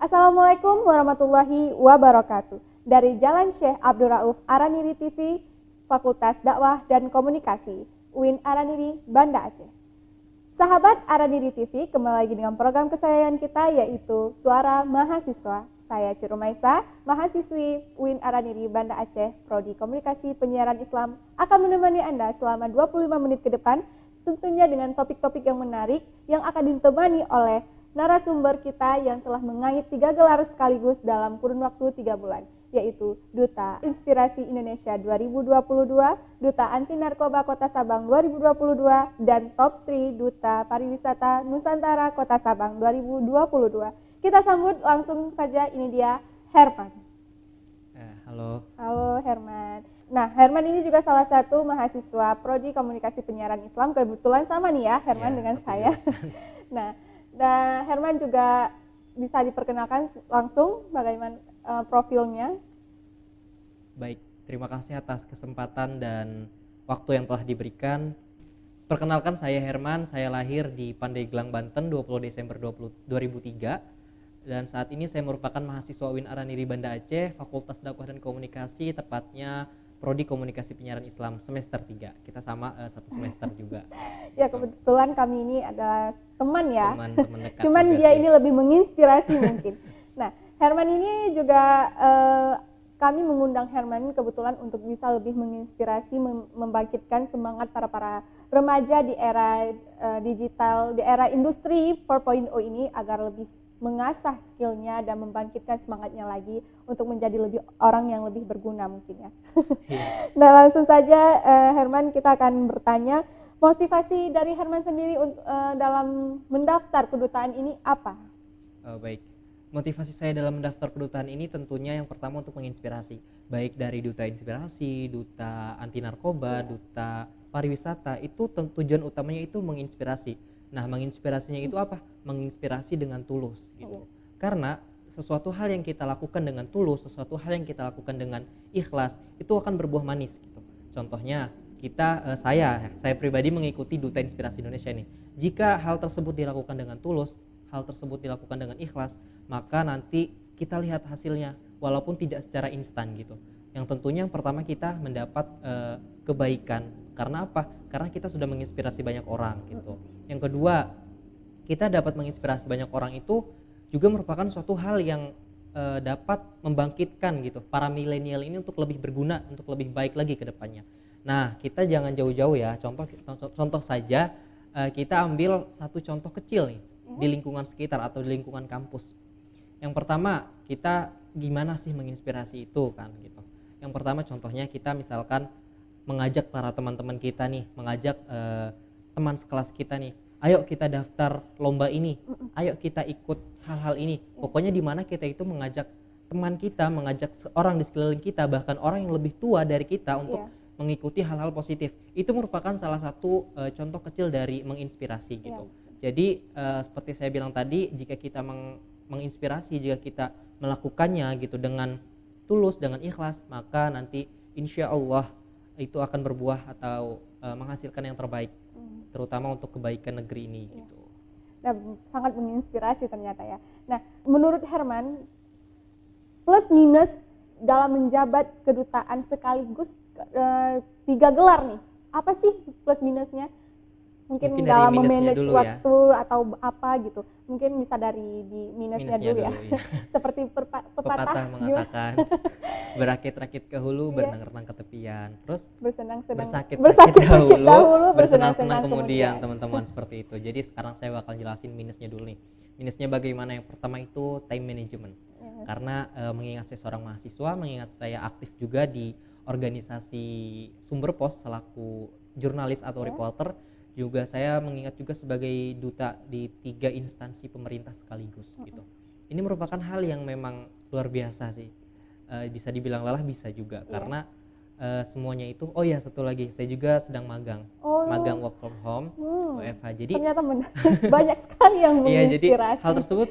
Assalamualaikum warahmatullahi wabarakatuh. Dari Jalan Syekh Abdul Rauf Araniri TV, Fakultas Dakwah dan Komunikasi, UIN Araniri, Banda Aceh. Sahabat Araniri TV, kembali lagi dengan program kesayangan kita yaitu Suara Mahasiswa. Saya Cirumaisa, mahasiswi UIN Araniri, Banda Aceh, Prodi Komunikasi Penyiaran Islam, akan menemani Anda selama 25 menit ke depan, tentunya dengan topik-topik yang menarik yang akan ditemani oleh narasumber kita yang telah mengait 3 gelar sekaligus dalam kurun waktu 3 bulan, yaitu Duta Inspirasi Indonesia 2022, Duta Anti Narkoba Kota Sabang 2022, dan Top 3 Duta Pariwisata Nusantara Kota Sabang 2022. Kita sambut langsung saja, ini dia Herman. Halo. Halo Herman. Nah, Herman ini juga salah satu mahasiswa Prodi Komunikasi Penyiaran Islam, kebetulan sama nih ya Herman dengan saya. Nah, Herman juga bisa diperkenalkan langsung bagaimana profilnya. Baik, terima kasih atas kesempatan dan waktu yang telah diberikan. Perkenalkan, saya Herman, saya lahir di Pandeglang, Banten 20 Desember 2003 dan saat ini saya merupakan mahasiswa UIN Araniri Banda Aceh, Fakultas Dakwah dan Komunikasi, tepatnya Prodi Komunikasi Penyiaran Islam semester 3. Kita sama satu semester juga. Ya, kebetulan kami ini adalah teman ya. Teman dekat. Cuman dia sih. ini lebih menginspirasi mungkin. Nah, Herman ini juga kami mengundang Herman kebetulan untuk bisa lebih menginspirasi, membangkitkan semangat para remaja di era digital, di era industri 4.0 ini agar lebih mengasah skillnya dan membangkitkan semangatnya lagi untuk menjadi orang yang lebih berguna mungkin ya. Nah, langsung saja Herman, kita akan bertanya motivasi dari Herman sendiri dalam mendaftar kedutaan ini apa? Baik, motivasi saya dalam mendaftar kedutaan ini tentunya yang pertama untuk menginspirasi, baik dari Duta Inspirasi, Duta Anti Narkoba, Duta Pariwisata, itu tujuan utamanya itu menginspirasi. Nah, menginspirasinya itu apa? Menginspirasi dengan tulus gitu. Karena sesuatu hal yang kita lakukan dengan tulus, sesuatu hal yang kita lakukan dengan ikhlas, itu akan berbuah manis gitu. Contohnya, saya pribadi mengikuti Duta Inspirasi Indonesia ini. Jika hal tersebut dilakukan dengan tulus, hal tersebut dilakukan dengan ikhlas, maka nanti kita lihat hasilnya walaupun tidak secara instan gitu. Yang tentunya yang pertama kita mendapat kebaikan. Karena apa? Karena kita sudah menginspirasi banyak orang gitu. Yang kedua, kita dapat menginspirasi banyak orang itu juga merupakan suatu hal yang dapat membangkitkan gitu para milenial ini untuk lebih berguna, untuk lebih baik lagi ke depannya. Nah, kita jangan jauh-jauh ya. Contoh saja kita ambil satu contoh kecil nih di lingkungan sekitar atau di lingkungan kampus. Yang pertama, kita gimana sih menginspirasi itu kan gitu. Yang pertama contohnya kita misalkan mengajak para teman-teman kita nih, mengajak teman sekelas kita nih, ayo kita daftar lomba ini, ayo kita ikut hal-hal ini. Pokoknya di mana kita itu mengajak teman kita, mengajak orang di sekeliling kita, bahkan orang yang lebih tua dari kita untuk mengikuti hal-hal positif. Itu merupakan salah satu contoh kecil dari menginspirasi gitu. Jadi seperti saya bilang tadi, jika kita menginspirasi, jika kita melakukannya gitu dengan tulus, dengan ikhlas, maka nanti insya Allah itu akan berbuah atau menghasilkan yang terbaik, terutama untuk kebaikan negeri ini gitu. Nah, sangat menginspirasi ternyata ya. Nah, menurut Herman, plus minus dalam menjabat kedutaan sekaligus 3 gelar nih, apa sih plus minusnya? Mungkin dalam memanage waktu ya, atau apa gitu. Mungkin bisa dari di minusnya dulu ya. Seperti pepatah mengatakan berakit-rakit ke hulu, berenang-renang ke tepian. Terus bersakit-sakit dahulu, bersenang-senang kemudian, teman-teman, seperti itu. Jadi sekarang saya bakal jelasin minusnya dulu nih. Minusnya bagaimana? Yang pertama itu time management. Karena mengingat saya seorang mahasiswa, mengingat saya aktif juga di organisasi Sumber Pos selaku jurnalis atau reporter, juga saya mengingat juga sebagai duta di 3 instansi pemerintah sekaligus gitu. Ini merupakan hal yang memang luar biasa sih. Bisa dibilang lelah, bisa juga karena semuanya itu. Oh ya, satu lagi, saya juga sedang magang work from home, WFH. Jadi ternyata banyak sekali yang menginspirasi. Iya, jadi hal tersebut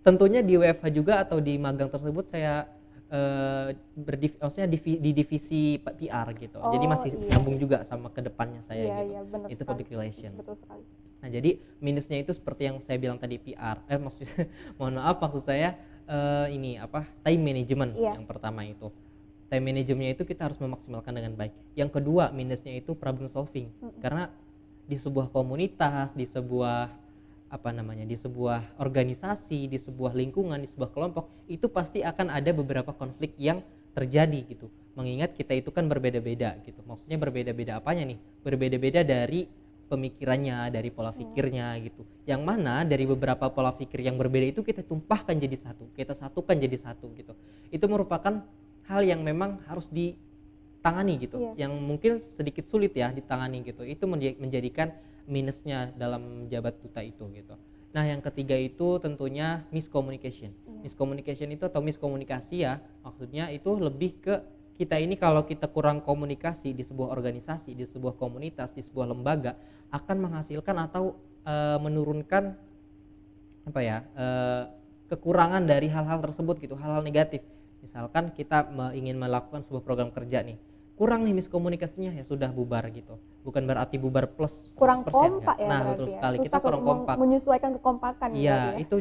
tentunya di WFH juga atau di magang tersebut saya di divisi PR gitu. Jadi masih nyambung juga sama kedepannya saya gitu. Itu sekali. Public relation. Betul sekali. Nah, jadi minusnya itu seperti yang saya bilang tadi PR. Maksudnya mohon maaf, maksud saya ini apa, time management. Iya. Yang pertama itu time manajemennya itu kita harus memaksimalkan dengan baik. Yang kedua minusnya itu problem solving. Karena di sebuah komunitas, di sebuah apa namanya, di sebuah organisasi, di sebuah lingkungan, di sebuah kelompok, itu pasti akan ada beberapa konflik yang terjadi gitu. Mengingat kita itu kan berbeda-beda gitu. Maksudnya berbeda-beda apanya nih? Berbeda-beda dari pemikirannya, dari pola pikirnya gitu. Yang mana dari beberapa pola pikir yang berbeda itu kita tumpahkan jadi satu, kita satukan jadi satu gitu. Itu merupakan hal yang memang harus ditangani gitu. Yang mungkin sedikit sulit ya ditangani gitu. Itu menjadikan minusnya dalam jabat duta itu gitu. Nah, yang ketiga itu tentunya miscommunication. Miscommunication itu atau miskomunikasi ya, maksudnya itu lebih ke kita ini kalau kita kurang komunikasi di sebuah organisasi, di sebuah komunitas, di sebuah lembaga akan menghasilkan atau menurunkan apa ya, kekurangan dari hal-hal tersebut gitu, hal-hal negatif. Misalkan kita ingin melakukan sebuah program kerja nih, kurang nih miskomunikasinya, ya sudah bubar gitu. Bukan berarti bubar plus 100%, kurang kompak ya. Nah, berarti betul ya. sekali, Susah kita kurang kompak. menyesuaikan kekompakan. Iya, ya. itu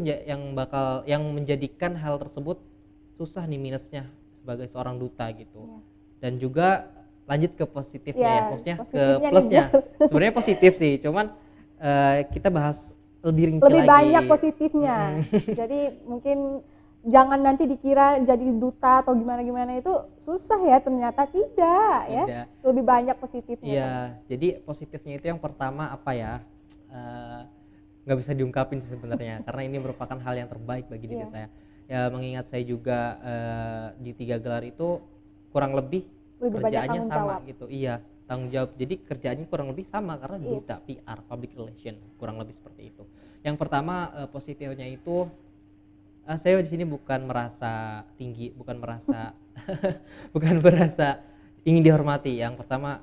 yang menjadikan hal tersebut susah nih minusnya sebagai seorang duta gitu. Dan juga lanjut ke positifnya ya, maksudnya ke plusnya. Sebenarnya positif sih, cuman kita bahas lebih rinci lebih lagi. banyak positifnya. Jadi mungkin jangan nanti dikira jadi duta atau gimana-gimana itu susah ya, ternyata tidak. Ya. Lebih banyak positifnya. Iya, jadi positifnya itu yang pertama apa ya, nggak bisa diungkapin sih sebenarnya karena ini merupakan hal yang terbaik bagi diri saya. Ya, mengingat saya juga di 3 gelar itu kurang lebih kerjaannya sama gitu. Iya, tanggung jawab. Jadi kerjaannya kurang lebih sama karena duta PR, public relation, kurang lebih seperti itu. Yang pertama positifnya itu saya di sini bukan merasa tinggi, bukan merasa bukan merasa ingin dihormati. Yang pertama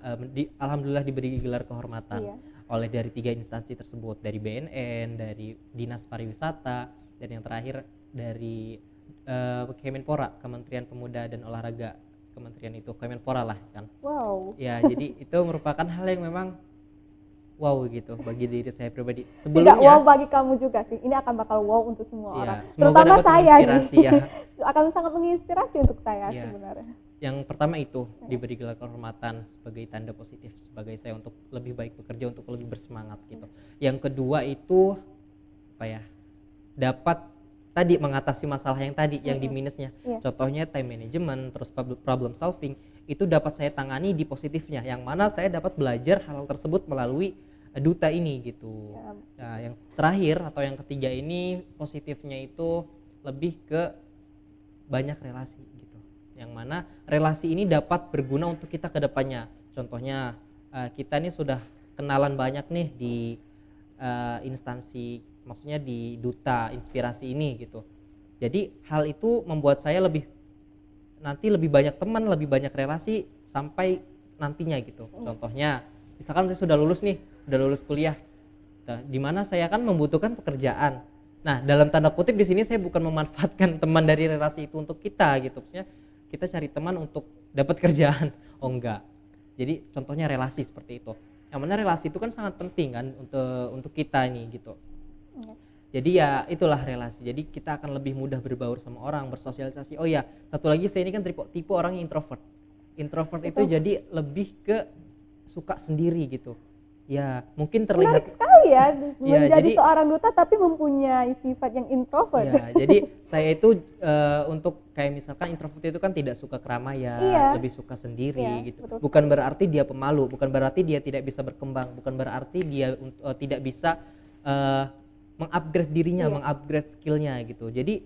alhamdulillah diberi gelar kehormatan oleh dari 3 instansi tersebut, dari BNN, dari Dinas Pariwisata, dan yang terakhir dari Kemenpora, Kementerian Pemuda dan Olahraga. Kementerian itu Kemenpora lah kan. Wow. Ya, jadi itu merupakan hal yang memang wow gitu bagi diri saya pribadi. Sebelumnya, tidak wow bagi kamu juga sih. Ini akan bakal wow untuk semua orang. Terutama saya nih. Ya. Akan sangat menginspirasi untuk saya sebenarnya. Yang pertama itu diberi gelar kehormatan sebagai tanda positif sebagai saya untuk lebih baik bekerja, untuk lebih bersemangat gitu. Yang kedua itu apa ya? Dapat tadi mengatasi masalah yang tadi yang di minusnya. Contohnya time management, terus problem solving, itu dapat saya tangani di positifnya, yang mana saya dapat belajar hal tersebut melalui duta ini gitu. Nah, yang terakhir atau yang ketiga ini positifnya itu lebih ke banyak relasi gitu, yang mana relasi ini dapat berguna untuk kita ke depannya. Contohnya kita nih sudah kenalan banyak nih di instansi, maksudnya di duta inspirasi ini gitu. Jadi hal itu membuat saya lebih banyak teman, lebih banyak relasi sampai nantinya gitu. Contohnya, misalkan saya sudah lulus kuliah, di mana saya kan membutuhkan pekerjaan. Nah, dalam tanda kutip di sini saya bukan memanfaatkan teman dari relasi itu untuk kita gitu. Maksudnya kita cari teman untuk dapat kerjaan. Oh enggak. Jadi contohnya relasi seperti itu. Yang mana relasi itu kan sangat penting kan untuk kita nih gitu. Jadi ya itulah relasi. Jadi kita akan lebih mudah berbaur sama orang, bersosialisasi. Oh ya, satu lagi saya ini kan tipe orang yang introvert. Introvert itu jadi lebih ke suka sendiri gitu. Ya, mungkin terlihat menarik sekali ya menjadi seorang duta tapi mempunyai sifat yang introvert. Ya, jadi saya itu untuk kayak misalkan introvert itu kan tidak suka keramaian, lebih suka sendiri gitu. Bukan berarti dia pemalu, bukan berarti dia tidak bisa berkembang, bukan berarti dia tidak bisa mengupgrade dirinya, mengupgrade skillnya gitu. Jadi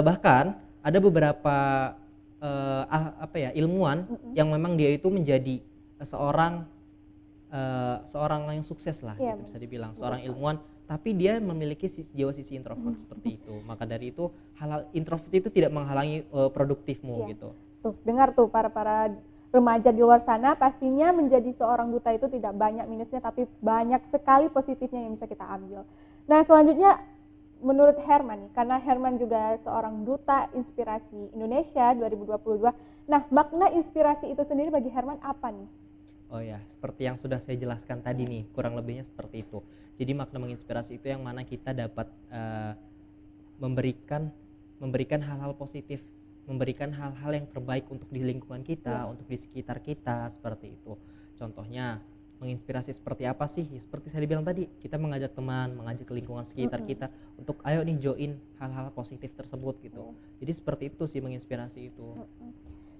bahkan ada beberapa ilmuwan yang memang dia itu menjadi seorang yang sukses lah gitu, bisa dibilang seorang ilmuwan, tapi dia memiliki sisi introvert seperti itu. Maka dari itu hal introvert itu tidak menghalangi produktifmu gitu. Tuh, dengar tuh para remaja di luar sana, pastinya menjadi seorang duta itu tidak banyak minusnya tapi banyak sekali positifnya yang bisa kita ambil. Nah, selanjutnya menurut Herman, karena Herman juga seorang duta inspirasi Indonesia 2022. Nah, makna inspirasi itu sendiri bagi Herman apa nih? Oh ya, seperti yang sudah saya jelaskan tadi nih, kurang lebihnya seperti itu. Jadi makna menginspirasi itu yang mana kita dapat memberikan hal-hal positif, memberikan hal-hal yang terbaik untuk di lingkungan kita, untuk di sekitar kita, seperti itu. Contohnya menginspirasi seperti apa sih? Seperti saya bilang tadi, kita mengajak teman, mengajak ke lingkungan sekitar kita untuk ayo nih join hal-hal positif tersebut gitu. Jadi seperti itu sih menginspirasi itu.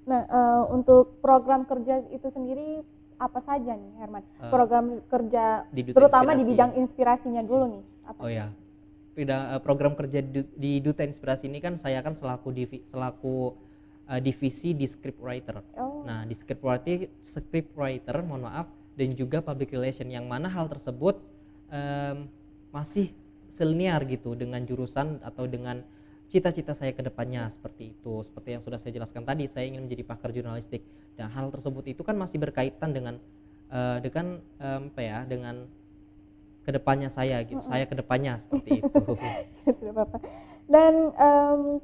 Nah, untuk program kerja itu sendiri apa saja nih Herman? Program kerja di Duta terutama di Inspirasi. bidang inspirasinya dulu nih. Apa? Oh ya, program kerja di Duta Inspirasi ini kan saya kan selaku divisi di scriptwriter. Nah, di scriptwriter, mohon maaf, dan juga public relation, yang mana hal tersebut masih selinear gitu dengan jurusan atau dengan cita-cita saya ke depannya, seperti itu. Seperti yang sudah saya jelaskan tadi, saya ingin menjadi pakar jurnalistik. Dan hal tersebut itu kan masih berkaitan dengan dengan kedepannya saya gitu. Saya kedepannya seperti itu. Tidak apa-apa. Dan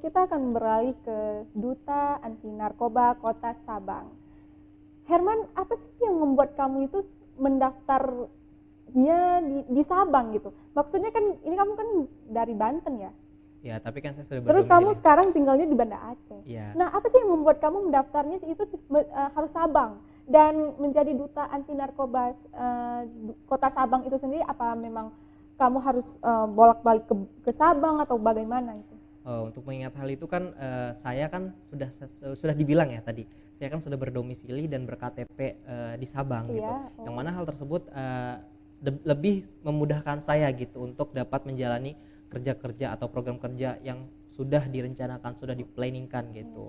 kita akan beralih ke Duta Anti Narkoba Kota Sabang. Herman, apa sih yang membuat kamu itu mendaftarnya di Sabang gitu? Maksudnya kan ini kamu kan dari Banten ya? Ya, tapi kan saya sudah Terus kamu sekarang tinggalnya di Banda Aceh. Ya. Nah, apa sih yang membuat kamu mendaftarnya itu harus Sabang dan menjadi duta anti narkoba Kota Sabang itu sendiri? Apa memang kamu harus bolak-balik ke Sabang atau bagaimana itu? Untuk mengingat hal itu kan saya kan sudah dibilang ya tadi, saya kan sudah berdomisili dan berKTP di Sabang gitu. Yang mana hal tersebut lebih memudahkan saya gitu untuk dapat menjalani kerja-kerja atau program kerja yang sudah direncanakan, sudah diplanningkan gitu.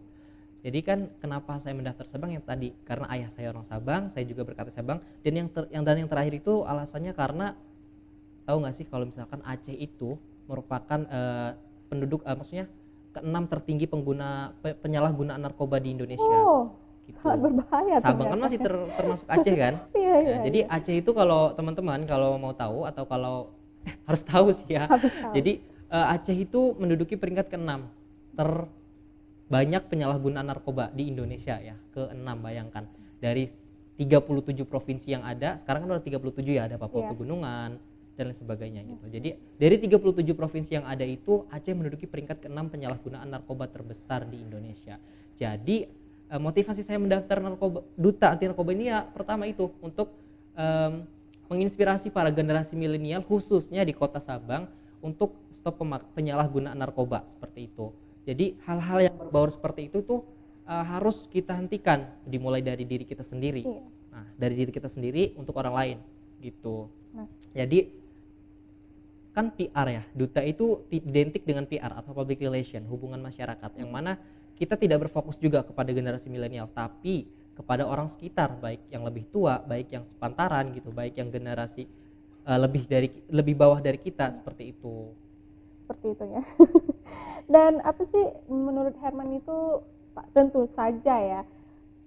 Jadi kan kenapa saya mendaftar Sabang yang tadi, karena ayah saya orang Sabang, saya juga berKTP Sabang, dan yang terakhir itu alasannya karena tahu nggak sih kalau misalkan Aceh itu merupakan penduduk maksudnya ke-6 tertinggi penyalahgunaan narkoba di Indonesia. Gitu. Sangat berbahaya. Sabang kan masih termasuk Aceh kan? Iya. Jadi Aceh itu kalau teman-teman kalau mau tahu atau kalau harus tahu sih ya. Jadi Aceh itu menduduki peringkat ke-6 terbanyak penyalahgunaan narkoba di Indonesia ya, ke-6, bayangkan. Dari 37 provinsi yang ada, sekarang kan udah 37 ya, ada Papua Pegunungan dan lain sebagainya gitu. Jadi dari 37 provinsi yang ada itu Aceh menduduki peringkat ke-6 penyalahgunaan narkoba terbesar di Indonesia. Jadi motivasi saya mendaftar duta anti narkoba ini ya pertama itu untuk menginspirasi para generasi milenial khususnya di Kota Sabang untuk stop penyalahgunaan narkoba seperti itu. Jadi hal-hal yang berbau seperti itu tuh harus kita hentikan, dimulai dari diri kita sendiri. Nah, dari diri kita sendiri untuk orang lain gitu. Jadi kan PR ya, duta itu identik dengan PR atau public relation, hubungan masyarakat, yang mana kita tidak berfokus juga kepada generasi milenial, tapi kepada orang sekitar, baik yang lebih tua, baik yang sepantaran gitu, baik yang generasi lebih bawah dari kita, seperti itu. Seperti itu ya. Dan apa sih menurut Herman itu, tentu saja ya,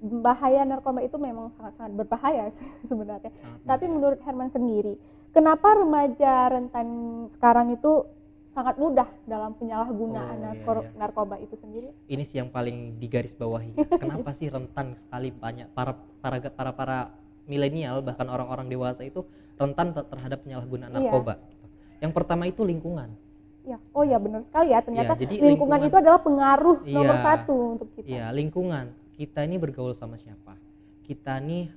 bahaya narkoba itu memang sangat-sangat berbahaya sebenarnya. Tapi menurut Herman sendiri, kenapa remaja rentan sekarang itu sangat mudah dalam penyalahgunaan narkoba itu sendiri? Ini sih yang paling digarisbawahi. Kenapa sih rentan sekali banyak para milenial bahkan orang-orang dewasa itu rentan terhadap penyalahgunaan narkoba? Yang pertama itu lingkungan. Ya, oh ya benar sekali ya. Ternyata lingkungan itu adalah pengaruh nomor satu untuk kita. Iya, lingkungan. Kita ini bergaul sama siapa? Kita nih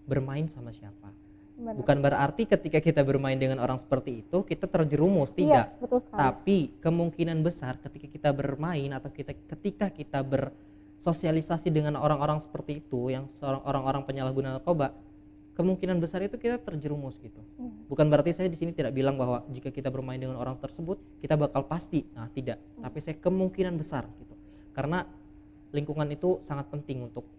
bermain sama siapa? Bukan berarti ketika kita bermain dengan orang seperti itu kita terjerumus, tidak. Betul sekali. Tapi kemungkinan besar ketika kita bermain atau ketika kita bersosialisasi dengan orang-orang seperti itu, yang orang-orang penyalahguna narkoba, kemungkinan besar itu kita terjerumus gitu. Bukan berarti saya di sini tidak bilang bahwa jika kita bermain dengan orang tersebut kita bakal pasti, nah tidak. Tapi saya kemungkinan besar gitu. Karena lingkungan itu sangat penting untuk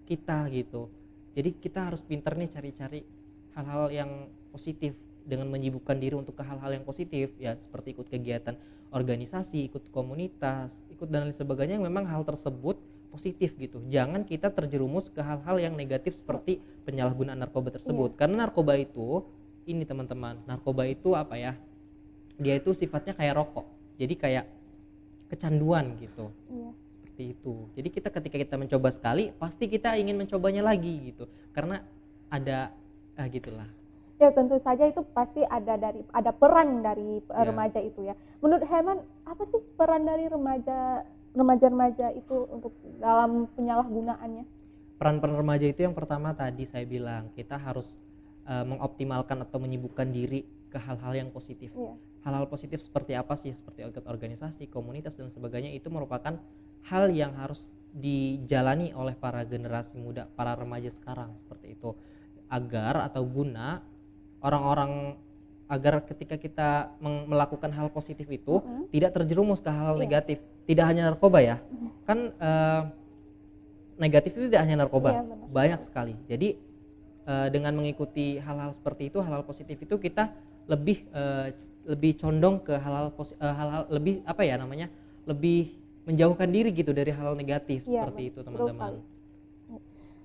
kita gitu. Jadi kita harus pintar nih cari-cari hal-hal yang positif dengan menyibukkan diri untuk ke hal-hal yang positif ya, seperti ikut kegiatan organisasi, ikut komunitas, ikut dan lain sebagainya yang memang hal tersebut positif gitu. Jangan kita terjerumus ke hal-hal yang negatif seperti penyalahgunaan narkoba tersebut. Karena narkoba itu ini teman-teman, narkoba itu apa ya? Dia itu sifatnya kayak rokok. Jadi kayak kecanduan gitu. Itu. Jadi ketika kita mencoba sekali, pasti kita ingin mencobanya lagi gitu. Karena ada gitulah. Ya tentu saja itu pasti ada peran dari Ya. remaja itu ya. Menurut Herman, apa sih peran dari remaja itu untuk dalam penyalahgunaannya? Peran-peran remaja itu yang pertama tadi saya bilang, kita harus mengoptimalkan atau menyibukkan diri ke hal-hal yang positif. Iya. Hal-hal positif seperti apa sih? Seperti ikut organisasi, komunitas dan sebagainya, itu merupakan hal yang harus dijalani oleh para generasi muda, para remaja sekarang seperti itu. Agar atau guna orang-orang, agar ketika kita melakukan hal positif itu tidak terjerumus ke hal Iya. negatif. Tidak hanya narkoba ya. Kan negatif itu tidak hanya narkoba, Iya, benar. banyak sekali. Jadi dengan mengikuti hal-hal seperti itu, hal-hal positif itu, kita lebih condong ke hal-hal lebih apa ya namanya, lebih menjauhkan diri gitu dari hal negatif. Iya, Seperti itu betul teman-teman. sekali.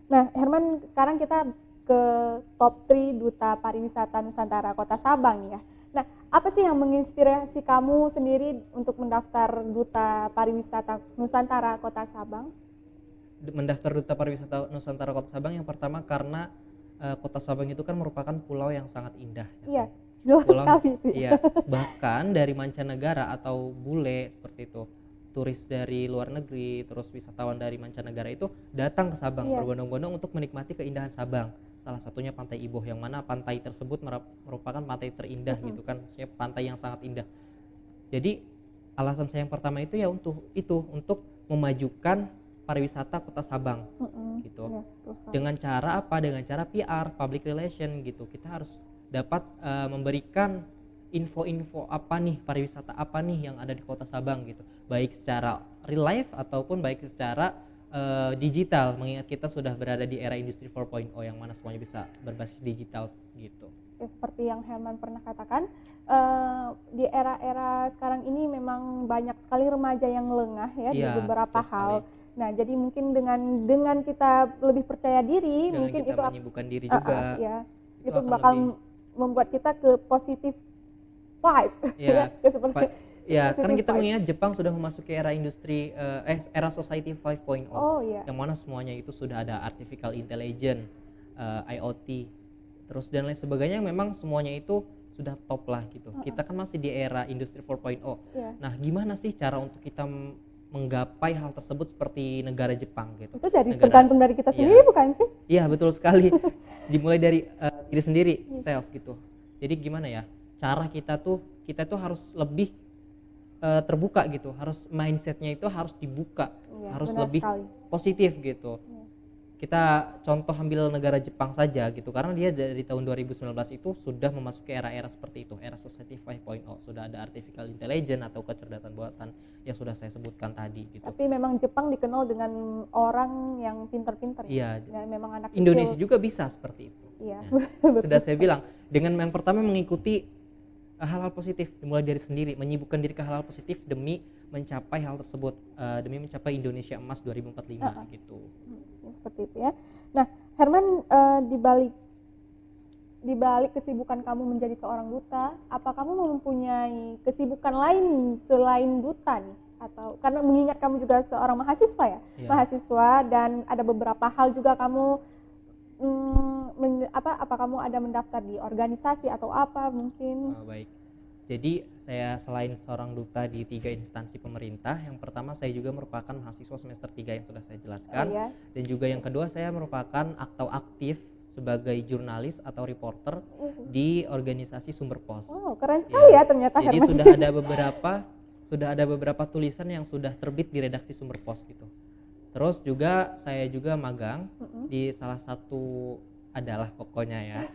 Nah, Herman, sekarang kita ke top 3 Duta Pariwisata Nusantara Kota Sabang ya. Nah, apa sih yang menginspirasi kamu sendiri untuk mendaftar Duta Pariwisata Nusantara Kota Sabang? Mendaftar Duta Pariwisata Nusantara Kota Sabang yang pertama karena Kota Sabang itu kan merupakan pulau yang sangat indah. Iya, jelas Pulau, sekali itu ya. iya, bahkan dari mancanegara atau bule seperti itu, turis dari luar negeri, terus wisatawan dari mancanegara itu datang ke Sabang, Iya. berbondong-bondong untuk menikmati keindahan Sabang. Salah satunya Pantai Iboh, yang mana pantai tersebut merupakan pantai terindah gitu kan, maksudnya pantai yang sangat indah. Jadi alasan saya yang pertama itu ya untuk memajukan pariwisata Kota Sabang gitu. Iya, betul sekali. Dengan cara apa? Dengan cara PR, public relation gitu. Kita harus dapat memberikan info-info apa nih, pariwisata apa nih yang ada di Kota Sabang gitu. Baik secara real life ataupun baik secara digital, mengingat kita sudah berada di era industri 4.0 yang mana semuanya bisa berbasis digital gitu. Ya, seperti yang Herman pernah katakan, di era-era sekarang ini memang banyak sekali remaja yang lengah ya di Iya, beberapa betul hal. sekali. Nah, jadi mungkin dengan kita lebih percaya diri, Dengan mungkin kita itu menyibukkan diri juga, ya, itu itu akan bakal lebih- membuat kita ke positif vibe, Ya, ke seperti ya, kan positive kita vibe. mengingat Jepang sudah memasuki era industri era society 5.0. Oh iya. Yang mana semuanya itu sudah ada artificial intelligence, IoT, terus dan lain sebagainya, yang memang semuanya itu sudah top lah gitu. Kita kan masih di era industri 4.0. Iya. Nah, gimana sih cara untuk kita menggapai hal tersebut seperti negara Jepang gitu? Itu Negara- tergantung dari kita Iya. sendiri bukan sih? Iya, betul sekali. Dimulai dari diri sendiri, self gitu. Jadi gimana ya? Cara kita tuh harus lebih terbuka gitu. Harus mindsetnya itu harus dibuka, Iya, harus benar lebih sekali. positif gitu. Iya. Kita contoh ambil negara Jepang saja gitu, karena dia dari tahun 2019 itu sudah memasuki era-era seperti itu, era society 5.0. Sudah ada artificial intelligence atau kecerdasan buatan yang sudah saya sebutkan tadi gitu. Tapi memang Jepang dikenal dengan orang yang pintar-pintar. Iya. Ya, memang anak Indonesia kecil. juga bisa seperti itu. Iya. Nah, sudah saya bilang, dengan yang pertama mengikuti hal-hal positif, dimulai dari sendiri, menyibukkan diri ke hal-hal positif demi mencapai hal tersebut, demi mencapai Indonesia Emas 2045 gitu. Ya, seperti itu ya. Nah, Herman, di balik kesibukan kamu menjadi seorang duta, apa kamu mempunyai kesibukan lain selain duta nih? Atau karena mengingat kamu juga seorang mahasiswa ya, Iya. mahasiswa, dan ada beberapa hal juga kamu apa kamu ada mendaftar di organisasi atau apa mungkin? Baik. Jadi saya selain seorang duta di 3 instansi pemerintah, yang pertama saya juga merupakan mahasiswa semester 3 yang sudah saya jelaskan. Iya. Dan juga yang kedua, saya merupakan atau aktif sebagai jurnalis atau reporter di organisasi Sumber Pos. Oh, keren sekali ya ternyata Jadi Herman. sudah ada beberapa tulisan yang sudah terbit di redaksi Sumber Pos gitu. Terus juga saya juga magang di salah satu adalah pokoknya ya.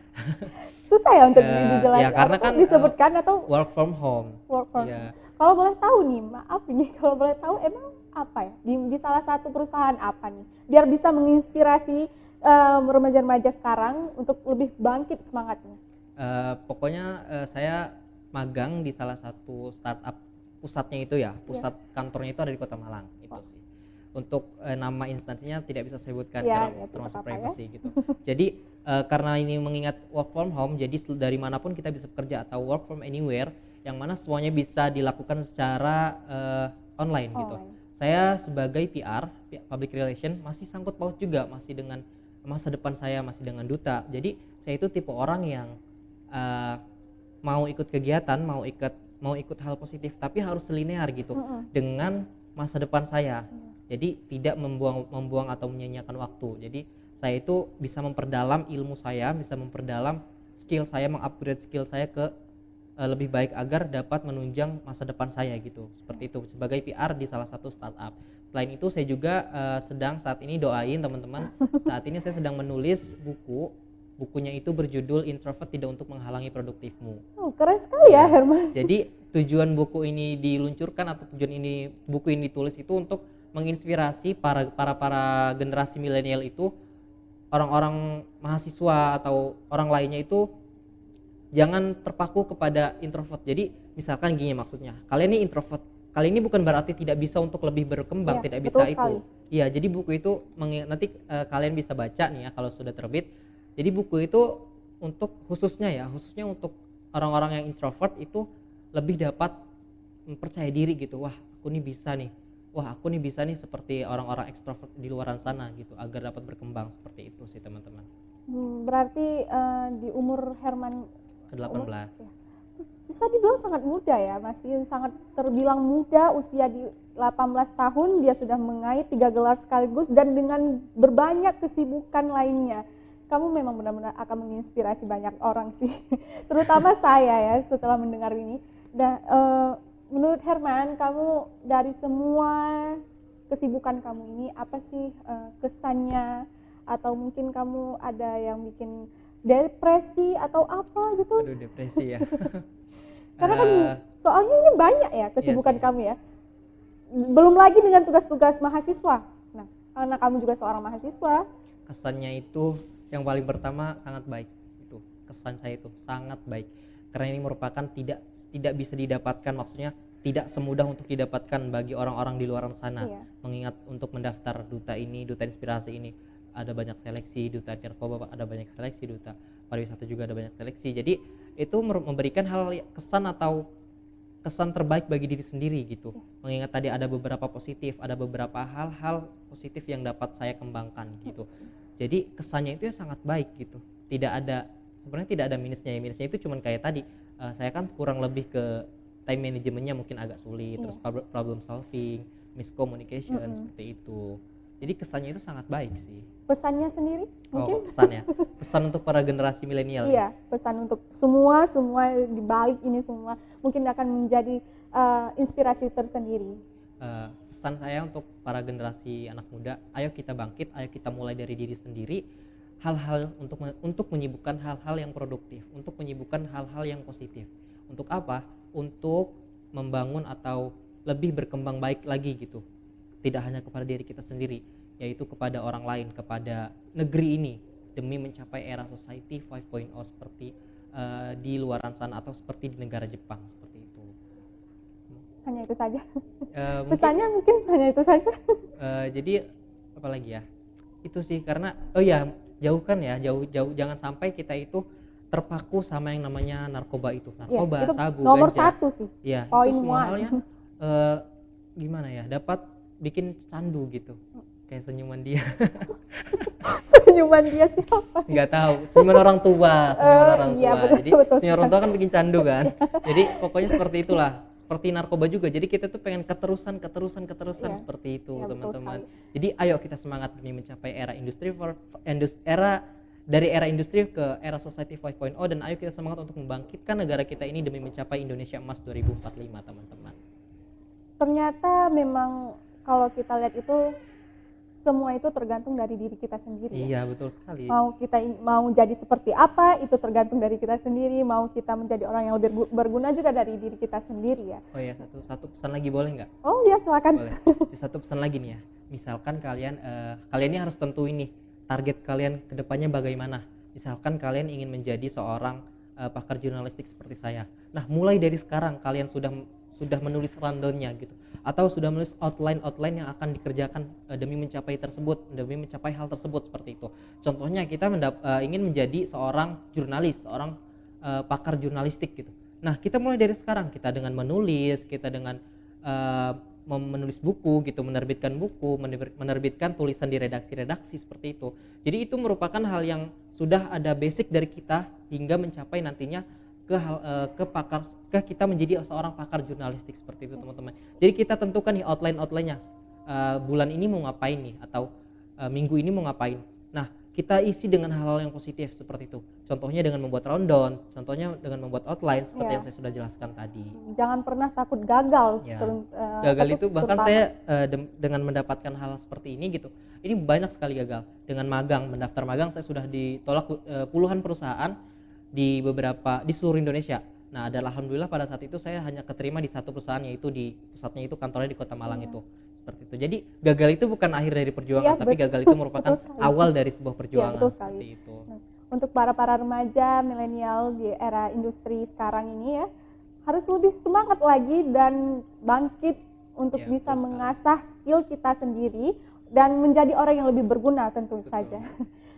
Susah ya untuk dijelaskan. Ya, karena atau kan disebutkan atau work from home. work from Iya. Kalau boleh tahu nih, maaf ini kalau boleh tahu emang apa ya di salah satu perusahaan apa nih biar bisa menginspirasi remaja-remaja sekarang untuk lebih bangkit semangatnya. Pokoknya saya magang di salah satu startup, pusatnya itu ya, pusat kantornya itu ada di Kota Malang itu sih. Untuk nama instansinya tidak bisa saya sebutkan Ya, karena ya, termasuk apa-apa ya. privacy gitu. Jadi karena ini mengingat work from home, jadi dari manapun kita bisa bekerja atau work from anywhere, yang mana semuanya bisa dilakukan secara online gitu. Saya sebagai PR, public relation, masih sangkut paut juga masih dengan masa depan saya, masih dengan duta. Jadi saya itu tipe orang yang eh, mau ikut kegiatan, mau ikut hal positif, tapi harus linear gitu dengan masa depan saya. Jadi tidak membuang atau menyia-nyiakan waktu. Jadi saya itu bisa memperdalam ilmu saya, bisa memperdalam skill saya, mengupgrade skill saya ke lebih baik agar dapat menunjang masa depan saya gitu. Seperti itu sebagai PR di salah satu startup. Selain itu saya juga sedang saat ini, doain teman-teman, saat ini saya sedang menulis buku. Bukunya itu berjudul Introvert Tidak Untuk Menghalangi Produktifmu. Oh, keren sekali ya, Herman. Jadi tujuan buku ini diluncurkan atau buku ini ditulis itu untuk menginspirasi para generasi milenial itu, orang-orang mahasiswa atau orang lainnya itu jangan terpaku kepada introvert. Jadi misalkan gini maksudnya, kalian ini introvert, kalian ini bukan berarti tidak bisa untuk lebih berkembang, tidak bisa itu. Iya, jadi buku itu nanti kalian bisa baca nih ya kalau sudah terbit. Jadi buku itu untuk khususnya untuk orang-orang yang introvert itu lebih dapat percaya diri gitu. Wah, aku nih bisa nih seperti orang-orang ekstrovert di luaran sana gitu, agar dapat berkembang seperti itu sih teman-teman. Berarti di umur Herman ke-18. Ya, bisa dibilang sangat muda ya, masih sangat terbilang muda, usia di 18 tahun dia sudah mengait 3 gelar sekaligus dan dengan berbanyak kesibukan lainnya. Kamu memang benar-benar akan menginspirasi banyak orang sih, terutama saya ya setelah mendengar ini. Dan menurut Herman, kamu dari semua kesibukan kamu ini apa sih kesannya, atau mungkin kamu ada yang bikin depresi atau apa gitu? Aduh, depresi ya. Karena kan soalnya ini banyak ya kesibukan Iya kamu ya. Belum lagi dengan tugas-tugas mahasiswa. Nah, karena kamu juga seorang mahasiswa. Kesannya itu yang paling pertama sangat baik, itu kesan saya itu sangat baik karena ini merupakan tidak bisa didapatkan, maksudnya tidak semudah untuk didapatkan bagi orang-orang di luar sana. Mengingat untuk mendaftar duta inspirasi ini ada banyak seleksi, duta narkoba ada banyak seleksi, duta pariwisata juga ada banyak seleksi. Jadi itu memberikan kesan terbaik bagi diri sendiri gitu. Mengingat tadi ada beberapa hal-hal positif yang dapat saya kembangkan gitu. Jadi kesannya itu ya sangat baik gitu. Sebenarnya tidak ada minusnya. Minusnya itu cuman kayak tadi, saya kan kurang lebih ke time managementnya mungkin agak sulit, terus problem solving, miscommunication seperti itu. Jadi kesannya itu sangat baik sih. Pesannya sendiri mungkin? Pesan untuk para generasi milenial. Iya, pesan untuk semua di balik ini semua mungkin akan menjadi inspirasi tersendiri. Pesan saya untuk para generasi anak muda, ayo kita bangkit, ayo kita mulai dari diri sendiri, hal-hal untuk menyibukkan hal-hal yang produktif, untuk menyibukkan hal-hal yang positif. Untuk apa? Untuk membangun atau lebih berkembang baik lagi gitu. Tidak hanya kepada diri kita sendiri, yaitu kepada orang lain, kepada negeri ini, demi mencapai era society 5.0 seperti di luaran sana atau seperti di negara Jepang seperti itu. Hanya itu saja. Pesannya mungkin hanya itu saja. Jadi apa lagi ya? Itu sih, karena jauh jangan sampai kita itu terpaku sama yang namanya narkoba itu itu sabu, nomor ganja. 1 sih. Iya, poin itu semua 1. halnya gimana ya? Dapat bikin candu gitu. Kayak senyuman dia. Senyuman dia siapa? Nggak tahu, senyuman orang tua. Iya, Jadi senyuman orang tua kan bikin candu kan. Jadi pokoknya seperti itulah. Seperti narkoba juga. Jadi kita tuh pengen keterusan seperti itu, teman-teman. Jadi ayo kita semangat demi mencapai era industri ke era society 5.0, dan ayo kita semangat untuk membangkitkan negara kita ini demi mencapai Indonesia Emas 2045, teman-teman. Ternyata memang kalau kita lihat itu semua itu tergantung dari diri kita sendiri. Iya, betul sekali. Mau jadi seperti apa itu tergantung dari kita sendiri. Mau kita menjadi orang yang lebih berguna juga dari diri kita sendiri ya. Oh ya, satu pesan lagi boleh nggak? Oh ya, silakan. Boleh. Satu pesan lagi nih ya. Misalkan kalian ini harus tentuin nih target kalian kedepannya bagaimana. Misalkan kalian ingin menjadi seorang pakar jurnalistik seperti saya. Nah, mulai dari sekarang kalian sudah menulis rundown-nya gitu, atau sudah menulis outline yang akan dikerjakan demi mencapai hal tersebut seperti itu. Contohnya kita ingin menjadi seorang jurnalis, seorang pakar jurnalistik gitu. Nah, kita mulai dari sekarang, kita dengan menulis, kita dengan menulis buku gitu, menerbitkan buku, menerbitkan tulisan di redaksi-redaksi seperti itu. Jadi itu merupakan hal yang sudah ada basic dari kita hingga mencapai nantinya ke kita menjadi seorang pakar jurnalistik seperti itu teman-teman. Jadi kita tentukan nih outline-nya, bulan ini mau ngapain nih, atau minggu ini mau ngapain. Nah, kita isi dengan hal-hal yang positif seperti itu. Contohnya dengan membuat rundown, contohnya dengan membuat outline seperti yang saya sudah jelaskan tadi. Jangan pernah takut gagal. Ya. Gagal itu bahkan terutama. Saya dengan mendapatkan hal seperti ini gitu, ini banyak sekali gagal. Dengan magang, mendaftar magang, saya sudah ditolak puluhan perusahaan di seluruh Indonesia. Nah, alhamdulillah pada saat itu saya hanya keterima di satu perusahaan, yaitu di pusatnya itu kantornya di Kota Malang itu. Seperti itu. Jadi gagal itu bukan akhir dari perjuangan, tapi gagal itu merupakan awal dari sebuah perjuangan. Seperti itu. Untuk para remaja milenial di era industri sekarang ini ya, harus lebih semangat lagi dan bangkit untuk bisa mengasah skill kita sendiri dan menjadi orang yang lebih berguna tentu saja.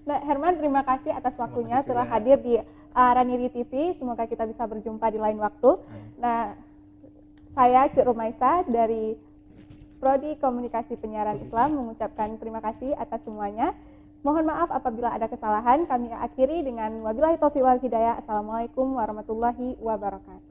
Nah, Herman, terima kasih atas waktunya telah hadir di Araniri TV. Semoga kita bisa berjumpa di lain waktu. Nah, saya Cuk Rumaisa dari Prodi Komunikasi Penyiaran Islam mengucapkan terima kasih atas semuanya. Mohon maaf apabila ada kesalahan. Kami akhiri dengan wabillahi taufiq wal hidayah. Assalamualaikum warahmatullahi wabarakatuh.